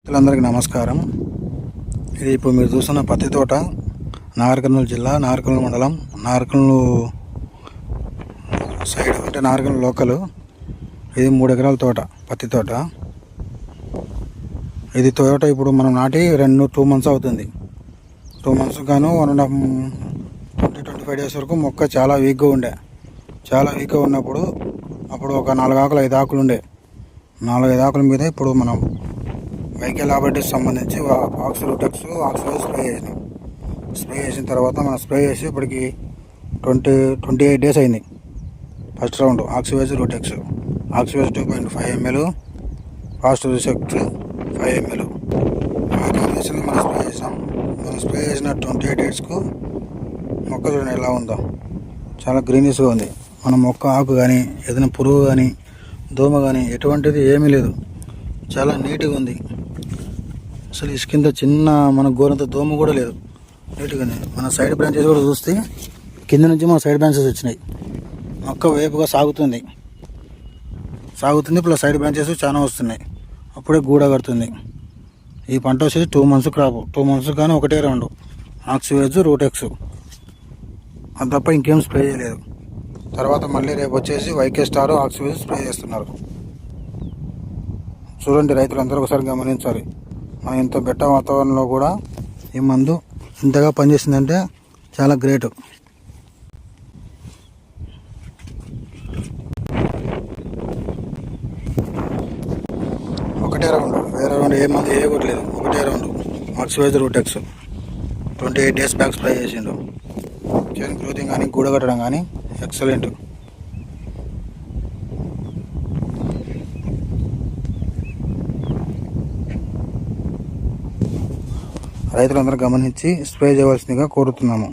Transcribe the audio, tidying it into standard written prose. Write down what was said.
అందరికీ నమస్కారం. ఇది ఇప్పుడు మీరు చూస్తున్న పత్తి తోట నాగర్ కర్నూలు జిల్లా నాగర్ కర్నూలు మండలం నాగర్ కర్నూలు సైడ్ అంటే నాగర్ కర్నూలు లోకల్. ఇది 3 ఎకరాల తోట, పత్తి తోట. ఇది తోట ఇప్పుడు మనం నాటి 2 months అవుతుంది. 2 months గాను 1.5 days వరకు మొక్క చాలా వీక్గా ఉండే. చాలా వీక్గా ఉన్నప్పుడు అప్పుడు ఒక 4 ఆకులు 5 ఆకులు ఉండే. 4-5 ఆకుల మీద ఇప్పుడు మనం వైకే లాబొరేటరీకి సంబంధించి ఆక్సిరూటెక్స్ ఆక్సివైజ్ స్ప్రే చేసిన తర్వాత మనం స్ప్రే చేసి ఇప్పటికి 28 days అయింది. ఫస్ట్ రౌండ్ ఆక్సివైజ్ రూటెక్స్, ఆక్సివైజ్ 2.5 ml, ఫాస్ట్ రిసెక్ట్ 5 ml ఆ కాంబినేషన్లో మనం స్ప్రే చేసాం. మనం స్ప్రే చేసిన 28 daysకు మొక్క చూడండి ఎలా ఉందో, చాలా గ్రీనిష్గా ఉంది. మన మొక్క ఆకు కానీ ఏదైనా పురుగు కానీ దోమ కానీ ఎటువంటిది ఏమీ లేదు, చాలా నీట్గా ఉంది. అసలు ఈ కింద చిన్న మన గోరంత దోమ కూడా లేదు, నీట్గానే. మన సైడ్ బ్రాంచెస్ కూడా చూస్తే కింద నుంచి మన సైడ్ బ్రాంచెస్ వచ్చినాయి. మొక్క వేపుగా సాగుతుంది ప్లస్ సైడ్ బ్రాంచెస్ చాలా వస్తున్నాయి. అప్పుడే గూడ కడుతుంది. ఈ పంట వచ్చేసి 2 months క్రాప్. 2 months కానీ ఒకటే రౌండ్ ఆక్సివైజ్ రూటెక్స్, అది తప్ప ఇంకేం స్ప్రే చేయలేదు. తర్వాత మళ్ళీ రేపు వచ్చేసి వైకే స్టార్ ఆక్సివైజ్ స్ప్రే చేస్తున్నారు. చూడండి, రైతులందరూ ఒకసారి గమనించాలి. మనం ఇంత బెట్ట వాతావరణంలో కూడా ఈ మందు ఇంతగా పనిచేసిందంటే చాలా గ్రేట్. ఒకటే రౌండ్, వేరే రౌండ్ ఏ మందు వేయకూడలేదు. ఒకటే రౌండ్ ఆక్సివైజ్ రూటెక్స్ 28 days బ్యాక్ స్ప్రే చేసిండు. చైన్ గ్రోతింగ్ కానీ గూడ కట్టడం కానీ ఎక్సలెంట్. రైతులందరూ గమనించి స్ప్రే చేయవలసిందిగా కోరుతున్నాము.